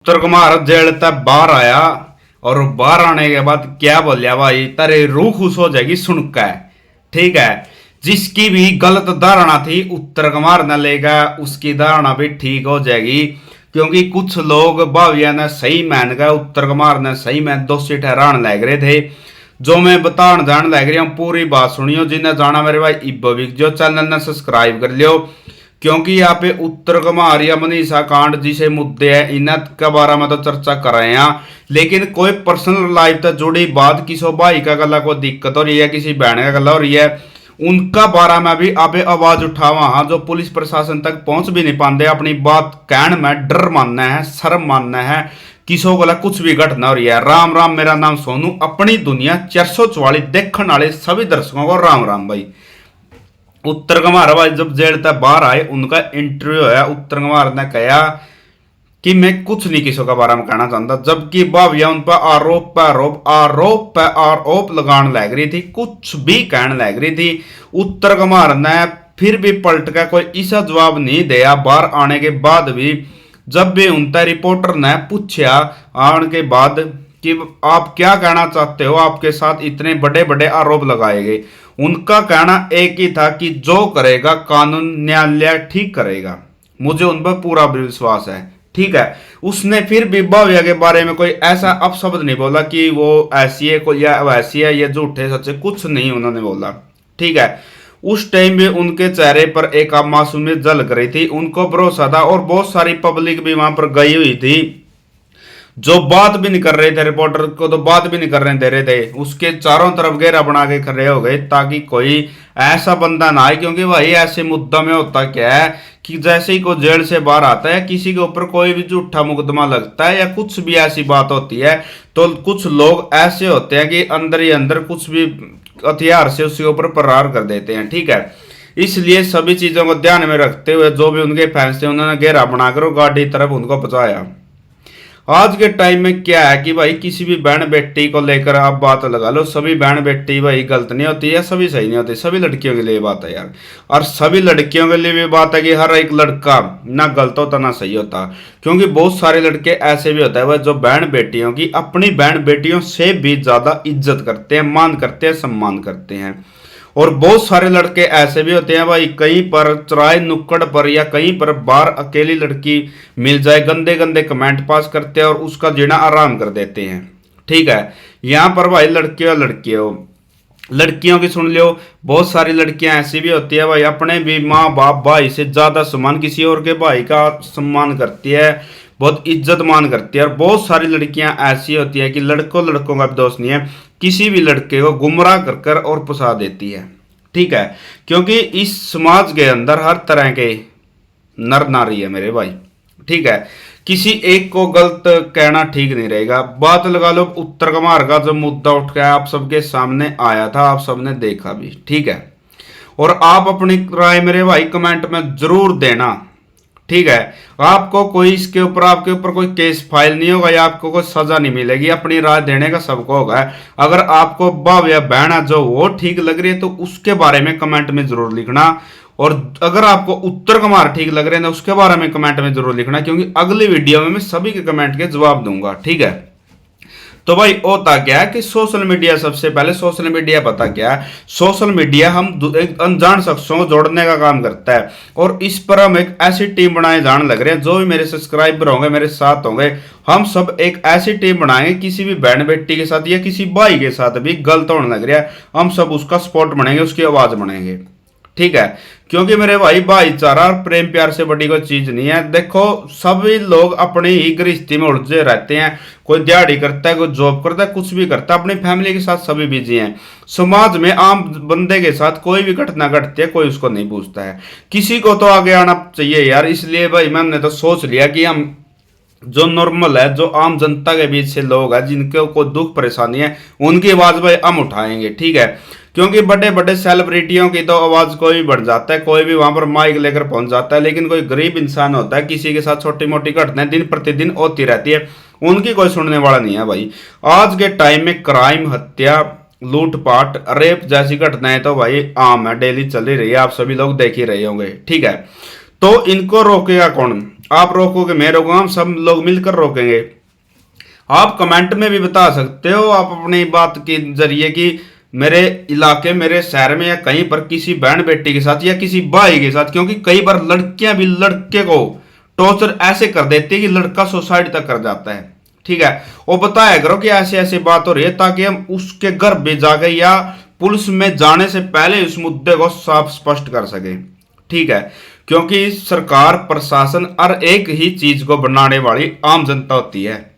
उत्तर Kumar jail तक बाहर आया और बाहर आने के बाद क्या बोलिया भाई, तेरे रूह खुश हो जाएगी सुनकर। ठीक है, जिसकी भी गलत धारणा थी उत्तर कुमार ने लेगा उसकी धारणा भी ठीक हो जाएगी। क्योंकि कुछ लोग भाविया ने सही मान गए, उत्तर कुमार ने सही में दोषी ठहराने लग रहे थे। जो मैं बताने जान लग रहा हूँ पूरी बात सुनियो। जिन्हें जाना मेरे भाई इब्बविक जो चैनल ने सब्सक्राइब कर लियो, क्योंकि यहाँ पे उत्तर कुमार या मनीषा कांड जिसे मुद्दे हैं इन्हें के बारे में तो चर्चा कर रहे हैं, लेकिन कोई पर्सनल लाइफ तक जुड़ी बात किसी भाई का गला को दिक्कत हो रही है, किसी बहन का गला हो रही है, उनका बारे में भी आप आवाज उठावा। हाँ, जो पुलिस प्रशासन तक पहुंच भी नहीं पाते, अपनी बात कहने में डर मानना है, शर्म मानना है, किसी को कुछ भी घटना हो रही है। राम राम, मेरा नाम सोनू, अपनी दुनिया 444 देखने वाले सभी दर्शकों को राम राम। भाई उत्तर कुमार भाई जब जेल तक बाहर आए, उनका इंटरव्यू है, उत्तर कुमार ने कहा कि मैं कुछ नहीं किसी के बारे में कहना चाहता, जबकि भाविया उन पर आरोप पर आरोप आरोप पर आरोप लगाने लग रही थी, कुछ भी कहने लग रही थी। उत्तर कुमार ने फिर भी पलट कर कोई ऐसा जवाब नहीं दिया। बाहर आने के बाद भी जब भी उनका रिपोर्टर ने पूछा आने के बाद कि आप क्या कहना चाहते हो, आपके साथ इतने बड़े बड़े आरोप लगाए गए, उनका कहना एक ही था कि जो करेगा कानून न्यायालय ठीक करेगा, मुझे उन पर पूरा विश्वास है। ठीक है, उसने फिर भी भाविया के बारे में कोई ऐसा अपशब्द नहीं बोला कि वो ऐसी है कोई या वैसी है, ये झूठे सच्चे कुछ नहीं उन्होंने बोला। ठीक है, उस टाइम भी उनके चेहरे पर एक मासूमियत झलक रही थी, उनको भरोसा था और बहुत सारी पब्लिक भी वहां पर गई हुई थी जो बात भी नहीं कर रहे थे, रिपोर्टर को तो बात भी नहीं करने दे रहे थे, उसके चारों तरफ घेरा बना के खड़े हो गए ताकि कोई ऐसा बंदा ना आए। क्योंकि भाई ऐसे मुद्दा में होता क्या है कि जैसे ही कोई जेल से बाहर आता है, किसी के ऊपर कोई भी झूठा मुकदमा लगता है या कुछ भी ऐसी बात होती है, तो कुछ लोग ऐसे होते हैं कि अंदर ही अंदर कुछ भी हथियार से उसके ऊपर प्रहार कर देते हैं। ठीक है, इसलिए सभी चीजों को ध्यान में रखते हुए जो भी उनके फैंस थे उन्होंने घेरा बनाकर गाड़ी तरफ उनको पहुंचाया। आज के टाइम में क्या है कि भाई किसी भी बहन बेटी को लेकर आप बात लगा लो, सभी बहन बेटी भाई गलत नहीं होती है, सभी सही नहीं होती, सभी लड़कियों के लिए बात है यार। और सभी लड़कियों के लिए भी बात है कि हर एक लड़का ना गलत होता ना सही होता। क्योंकि बहुत सारे लड़के ऐसे भी होता है वह जो बहन बेटियों की अपनी बहन बेटियों से भी ज्यादा इज्जत करते हैं, मान करते हैं, सम्मान करते हैं। और बहुत सारे लड़के ऐसे भी होते हैं भाई, कहीं पर चौराहे नुक्कड़ पर या कहीं पर बाहर अकेली लड़की मिल जाए, गंदे गंदे कमेंट पास करते हैं और उसका जीना आराम कर देते हैं। ठीक है, यहाँ पर भाई लड़कियों लड़कियों की सुन लो, बहुत सारी लड़कियां ऐसी भी होती है भाई अपने भी माँ बाप भाई से ज्यादा सम्मान किसी और के भाई का सम्मान करती है, बहुत इज्जत मान करती है। और बहुत सारी लड़कियां ऐसी होती है कि लड़कों का भी दोष नहीं है, किसी भी लड़के को गुमराह कर कर और फंसा देती है। ठीक है, क्योंकि इस समाज के अंदर हर तरह के नर नारी है मेरे भाई। ठीक है, किसी एक को गलत कहना ठीक नहीं रहेगा। बात लगा लो उत्तर कुमार का जो मुद्दा उठ गया आप सबके सामने आया था, आप सबने देखा भी। ठीक है, और आप अपनी राय मेरे भाई कमेंट में जरूर देना। ठीक है, आपको कोई इसके ऊपर आपके ऊपर कोई केस फाइल नहीं होगा या आपको कोई सजा नहीं मिलेगी, अपनी राय देने का सबको होगा। अगर आपको भाव या बहन है जो वो ठीक लग रही है तो उसके बारे में कमेंट में जरूर लिखना, और अगर आपको उत्तर कुमार ठीक लग रहे हैं तो उसके बारे में कमेंट में जरूर लिखना, क्योंकि अगली वीडियो में मैं सभी के कमेंट के जवाब दूंगा। ठीक है, तो भाई होता क्या है कि सोशल मीडिया, सबसे पहले सोशल मीडिया पता क्या है, सोशल मीडिया हम एक अनजान शख्सों को जोड़ने का काम करता है। और इस पर हम एक ऐसी टीम बनाए जाने लग रहे हैं, जो भी मेरे सब्सक्राइबर होंगे मेरे साथ होंगे, हम सब एक ऐसी टीम बनाएंगे, किसी भी बहन बेटी के साथ या किसी भाई के साथ भी गलत होने लग रहा है, हम सब उसका सपोर्ट बनेंगे, उसकी आवाज बनेंगे। ठीक है, क्योंकि मेरे भाईचारा और प्रेम प्यार से बड़ी कोई चीज नहीं है। देखो सभी लोग अपनी ही गृहस्थी में उलझे रहते हैं, कोई दिहाड़ी करता है, कोई जॉब करता है, कुछ भी करता है, अपनी फैमिली के साथ सभी बिजी हैं। समाज में आम बंदे के साथ कोई भी घटना घटती है कोई उसको नहीं पूछता है, किसी को तो आगे आना चाहिए यार। इसलिए भाई मैंने तो सोच लिया कि हम जो नॉर्मल है, जो आम जनता के बीच से लोग हैं जिनके कोई दुख परेशानी है, उनकी आवाज भाई हम उठाएंगे। ठीक है, क्योंकि बड़े बड़े सेलिब्रिटियों की तो आवाज कोई भी बढ़ जाता है, कोई भी वहां पर माइक लेकर पहुंच जाता है, लेकिन कोई गरीब इंसान होता है, किसी के साथ छोटी मोटी घटनाएं दिन प्रतिदिन होती रहती है, उनकी कोई सुनने वाला नहीं है भाई। आज के टाइम में क्राइम, हत्या, लूटपाट, रेप जैसी घटनाएं तो भाई आम है, डेली चल ही रही है, आप सभी लोग देख ही रहे होंगे। ठीक है, तो इनको रोकेगा कौन? आप रोकोगे, मैं रोकूंगा, हम सब लोग मिलकर रोकेंगे। आप कमेंट में भी बता सकते हो आप अपनी बात के जरिए कि मेरे इलाके, मेरे शहर में या कहीं पर किसी बहन बेटी के साथ या किसी भाई के साथ, क्योंकि कई बार लड़कियां भी लड़के को टॉर्चर ऐसे कर देती है कि लड़का सुसाइड तक कर जाता है। ठीक है, वो बताया करो कि ऐसे ऐसे बात हो रही है, ताकि हम उसके घर भी जाके या पुलिस में जाने से पहले उस मुद्दे को साफ स्पष्ट कर सके। ठीक है, क्योंकि सरकार प्रशासन हर एक ही चीज को बनाने वाली आम जनता होती है,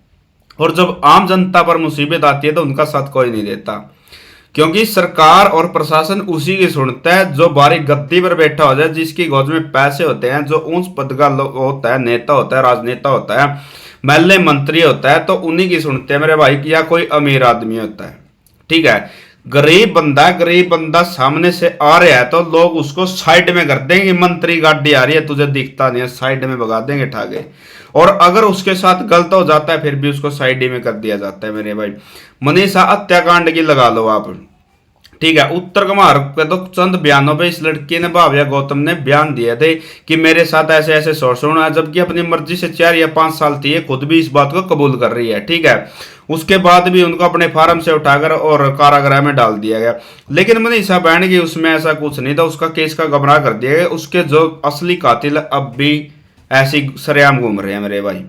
और जब आम जनता पर मुसीबत आती है तो उनका साथ कोई नहीं देता, क्योंकि सरकार और प्रशासन उसी की सुनता है जो बारी गद्दी पर बैठा हो जाए, जिसकी गोद में पैसे होते हैं, जो उच्च पद का होता है, नेता होता है, राजनेता होता है, महल्ले मंत्री होता है, तो उन्हीं की सुनते हैं मेरे भाई, या कोई अमीर आदमी होता है। ठीक है, गरीब बंदा सामने से आ रहा है तो लोग उसको साइड में कर देंगे, मंत्री गाड़ी आ रही है तुझे दिखता नहीं है, साइड में भगा देंगे ठागे। और अगर उसके साथ गलत हो जाता है फिर भी उसको साइड में कर दिया जाता है मेरे भाई। मनीषा हत्याकांड की लगा लो आप। ठीक है, उत्तर कुमार के तो चंद बयानों पे इस लड़की ने, भाविया गौतम ने बयान दिए थे कि मेरे साथ ऐसे ऐसे सोर्स होना है, जबकि अपनी मर्जी से 4 या 5 साल थी, ये खुद भी इस बात को कबूल कर रही है। ठीक है, उसके बाद भी उनको अपने फार्म से उठाकर और कारागृह में डाल दिया गया, लेकिन मनीषा बहन की उसमें ऐसा कुछ नहीं था, उसका केस का गमराह कर दिया गया। उसके जो असली कातिल अब भी ऐसी सरेआम घूम रहे हैं मेरे भाई।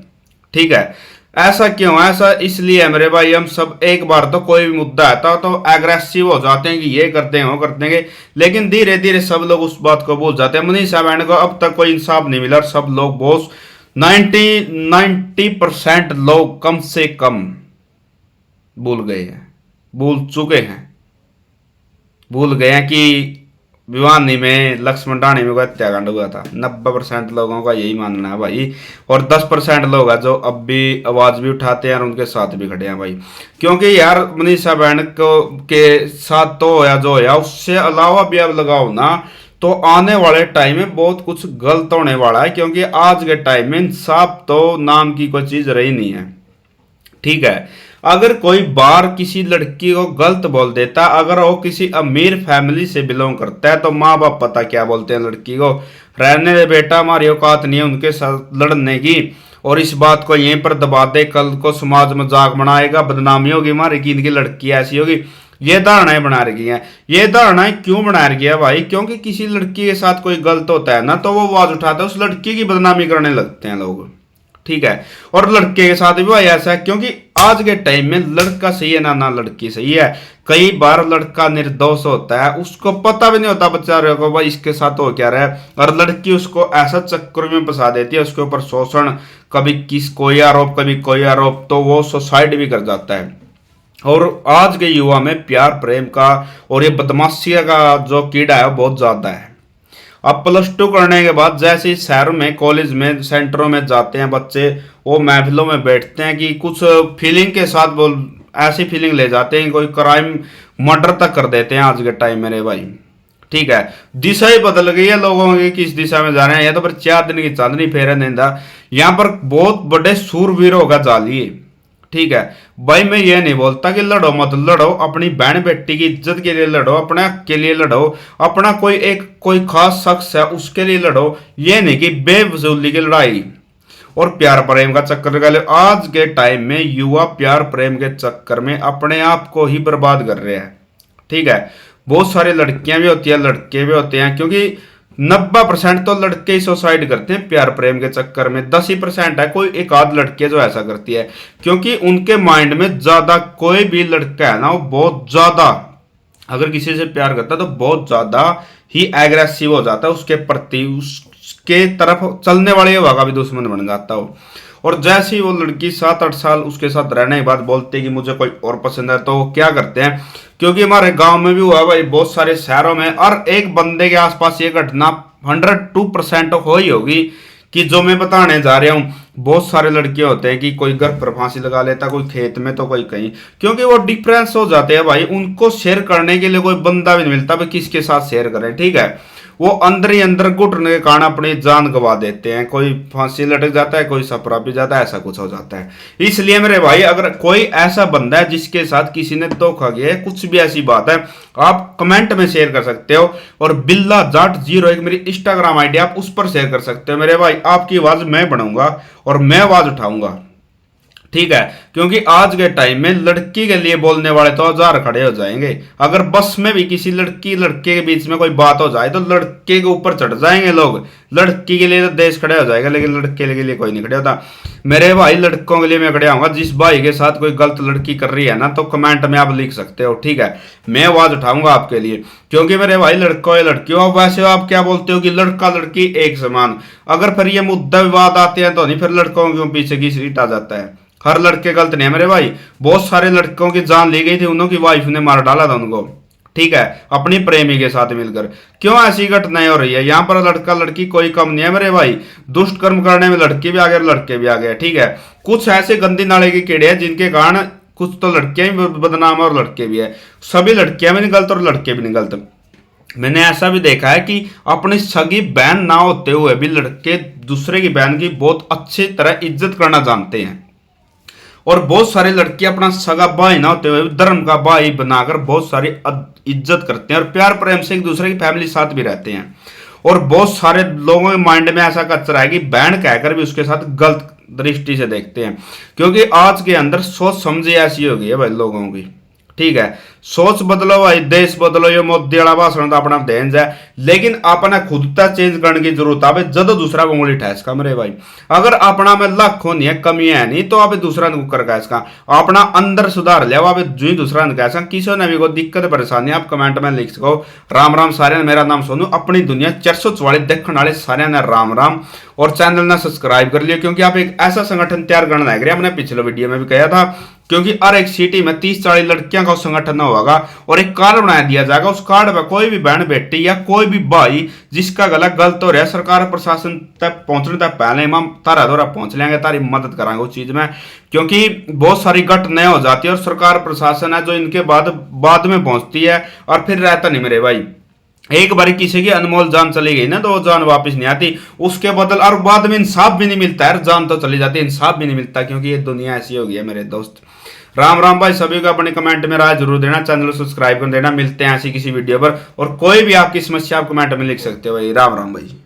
ठीक है, ऐसा क्यों? ऐसा इसलिए है मेरे भाई, हम सब एक बार तो कोई भी मुद्दा आता तो एग्रेसिव हो जाते हैं कि ये कर देंगे वो कर देंगे, लेकिन धीरे धीरे सब लोग उस बात को भूल जाते हैं। मनीषा बहन को अब तक कोई इंसाफ नहीं मिला, और सब लोग बॉस 90% लोग कम से कम भूल गए हैं, भूल चुके हैं, भूल गए हैं कि भिवानी में, लक्ष्मण ढाणी में कोई हत्याकांड हुआ था। 90% लोगों का यही मानना है भाई, और 10% लोग हैं जो अब भी आवाज भी उठाते हैं और उनके साथ भी खड़े हैं भाई। क्योंकि यार मनीषा बहन को के साथ तो होया जो होया, उससे अलावा भी अब लगाओ ना तो आने वाले टाइम में बहुत कुछ गलत होने वाला है, क्योंकि आज के टाइम में इंसाफ तो नाम की कोई चीज रही नहीं है। ठीक है, अगर कोई बार किसी लड़की को गलत बोल देता, अगर वो किसी अमीर फैमिली से बिलोंग करता है, तो माँ बाप पता क्या बोलते हैं लड़की को, रहने दे बेटा, हमारी औकात नहीं है उनके साथ लड़ने की, और इस बात को यहीं पर दबा दे, कल को समाज मजाक बनाएगा, बदनामी होगी हमारी की, इनकी लड़की ऐसी होगी। ये धारणाएं बना रखी हैं। ये धारणाएं क्यों बना रखी है भाई? क्योंकि किसी लड़की के साथ कोई गलत होता है ना, तो वो आवाज उठाते हैं, उस लड़की की बदनामी करने लगते हैं लोग। ठीक है, और लड़के के साथ भी भाई ऐसा है, क्योंकि आज के टाइम में लड़का सही है ना लड़की सही है। कई बार लड़का निर्दोष होता है, उसको पता भी नहीं होता बेचारे को भाई इसके साथ हो क्या रहा है, और लड़की उसको ऐसा चक्कर में फंसा देती है, उसके ऊपर शोषण, कभी किस कोई आरोप कभी कोई आरोप, तो वो सुसाइड भी कर जाता है। और आज के युवा में प्यार प्रेम का और ये बदमाशी का जो कीड़ा है वो बहुत ज्यादा है। अब +2 करने के बाद जैसे ही शहरों में, कॉलेज में, सेंटरों में जाते हैं बच्चे, वो महफिलों में बैठते हैं कि कुछ फीलिंग के साथ बोल, ऐसी फीलिंग ले जाते हैं, कोई क्राइम मर्डर तक कर देते हैं आज के टाइम मेरे भाई। ठीक है, दिशा ही बदल गई है लोगों की, किस दिशा में जा रहे हैं। या तो फिर 4 दिन की चांदनी फेरन देंदा, यहाँ पर बहुत बड़े सूरवीर होगा जालिए। ठीक है भाई, मैं ये नहीं बोलता कि लड़ो मत लड़ो, अपनी बहन बेटी की इज्जत के लिए लड़ो, अपने हक के लिए लड़ो, अपना कोई खास शख्स है उसके लिए लड़ो, ये नहीं कि बेफजूली की लड़ाई और प्यार प्रेम का चक्कर का। आज के टाइम में युवा प्यार प्रेम के चक्कर में अपने आप को ही बर्बाद कर रहे हैं। ठीक है, बहुत सारी लड़कियां भी होती है, लड़के भी होते हैं, क्योंकि 90% तो लड़के ही सुसाइड करते हैं प्यार प्रेम के चक्कर में। 10% है कोई एक आध लड़के जो ऐसा करती है, क्योंकि उनके माइंड में ज्यादा, कोई भी लड़का है ना वो बहुत ज्यादा अगर किसी से प्यार करता है तो बहुत ज्यादा ही एग्रेसिव हो जाता है उसके प्रति, उसके तरफ चलने वाले युवा का भी दुश्मन बन जाता हो। और जैसे ही वो लड़की 7-8 साल उसके साथ रहने के बाद बोलते हैं कि मुझे कोई और पसंद है, तो वो क्या करते हैं, क्योंकि हमारे गांव में भी हुआ भाई, बहुत सारे शहरों में, और एक बंदे के आसपास ये घटना 102% हो ही होगी कि जो मैं बताने जा रहा हूँ। बहुत सारे लड़के होते हैं कि कोई घर पर फांसी लगा लेता, कोई खेत में तो कोई कहीं, क्योंकि वो डिप्रेस हो जाते हैं भाई, उनको शेयर करने के लिए कोई बंदा भी नहीं मिलता भाई, किसके साथ शेयर करें। ठीक है, वो अंदर ही अंदर घुटने के कारण अपनी जान गंवा देते हैं। कोई फांसी लटक जाता है, कोई सपरा भी जाता है, ऐसा कुछ हो जाता है। इसलिए मेरे भाई अगर कोई ऐसा बंदा है जिसके साथ किसी ने धोखा किया है, कुछ भी ऐसी बात है, आप कमेंट में शेयर कर सकते हो। और बिल्ला जाट 01 मेरी इंस्टाग्राम आईडी, आप उस पर शेयर कर सकते हो मेरे भाई। आपकी आवाज मैं बढ़ाऊंगा और मैं आवाज उठाऊंगा, ठीक है। क्योंकि आज के टाइम में लड़की के लिए बोलने वाले तो हजार खड़े हो जाएंगे। अगर बस में भी किसी लड़की लड़के के बीच में कोई बात हो जाए तो लड़के के ऊपर चढ़ जाएंगे लोग। लड़की के लिए तो देश खड़े हो जाएगा, लेकिन लड़के के लिए कोई नहीं खड़े होता। मेरे भाई लड़कों के लिए मैं खड़े आऊंगा। जिस भाई के साथ कोई गलत लड़की कर रही है ना, तो कमेंट में आप लिख सकते हो, ठीक है। मैं आवाज उठाऊंगा आपके लिए, क्योंकि मेरे भाई लड़कों या लड़कियों, वैसे आप क्या बोलते हो कि लड़का लड़की एक समान। अगर फिर ये मुद्दा विवाद आते हैं तो नहीं फिर लड़कों के पीछे की सीट आ जाता है। हर लड़के गलत नहीं है मेरे भाई। बहुत सारे लड़कों की जान ली गई थी, उनकी वाइफ ने मार डाला था उनको, ठीक है, अपनी प्रेमी के साथ मिलकर। क्यों ऐसी घटनाएं हो रही है? यहाँ पर लड़का लड़की कोई कम नहीं है मेरे भाई। दुष्ट कर्म करने में लड़के भी आ गए, लड़के भी आ गए, ठीक है। कुछ ऐसे गंदी नाले के कीड़े हैं जिनके कारण कुछ तो लड़कियां भी बदनाम है और लड़के भी है। सभी लड़कियां भी नहीं गलत और लड़के भी नहीं गलत। मैंने ऐसा भी देखा है कि अपनी सगी बहन ना होते हुए भी लड़के दूसरे की बहन की बहुत अच्छी तरह इज्जत करना जानते हैं। और बहुत सारे लड़के अपना सगा भाई ना होते हुए धर्म का भाई बनाकर बहुत सारी इज्जत करते हैं और प्यार प्रेम से एक दूसरे की फैमिली साथ भी रहते हैं। और बहुत सारे लोगों के माइंड में ऐसा कचरा है कि बहन कहकर भी उसके साथ गलत दृष्टि से देखते हैं। क्योंकि आज के अंदर सोच समझी ऐसी हो गई है भाई लोगों की, ठीक है। सोच बदलो भाई, देश बदलो। ये मोदी वाला भाषण तो अपना देन जाए, लेकिन अपना खुद तक चेंज करने की जरूरत है। जब दूसरा को उंगली ठहसका मेरे भाई, अगर अपना में लाखों नहीं है, कमी है नहीं, तो आप दूसरा ने कुकर का इसका अपना अंदर सुधार ले। आप जो ही दूसरा ने कह किसी ने भी कोई दिक्कत परेशानी आप कमेंट में लिख सको। राम राम सारे ने, मेरा नाम सोनू। अपनी दुनिया 444 देखने वाले सारे ने राम राम। और चैनल ने सब्सक्राइब कर लिया, क्योंकि आप एक ऐसा संगठन तैयार करना लग रहे हैं। हमने पिछले वीडियो में भी कहा था, क्योंकि हर एक सिटी में 30-40 लड़कियां का संगठन होगा और एक कार्ड बनाया दिया जाएगा। उस कार्ड पर कोई भी बहन बेटी या कोई भी भाई जिसका गलत हो रहा है, सरकार प्रशासन तक पहुंचने तक पहले हम तारा दौरा पहुंच लेंगे, तारी मदद कराएंगे उस चीज में। क्योंकि बहुत सारी घटनाएं हो जाती है और सरकार प्रशासन है जो इनके बाद में पहुंचती है और फिर रहता नहीं मेरे भाई। एक बार किसी की अनमोल जान चली गई ना, तो वो जान वापस नहीं आती। उसके बदल और बाद में इंसाफ भी नहीं मिलता है। जान तो चली जाती है, इंसाफ भी नहीं मिलता, क्योंकि ये दुनिया ऐसी हो गई है मेरे दोस्त। राम राम भाई सभी को। अपने कमेंट में राय जरूर देना, चैनल को सब्सक्राइब कर देना। मिलते हैं ऐसी किसी वीडियो पर, और कोई भी आपकी समस्या आप कमेंट में लिख सकते हो भाई। राम राम भाई।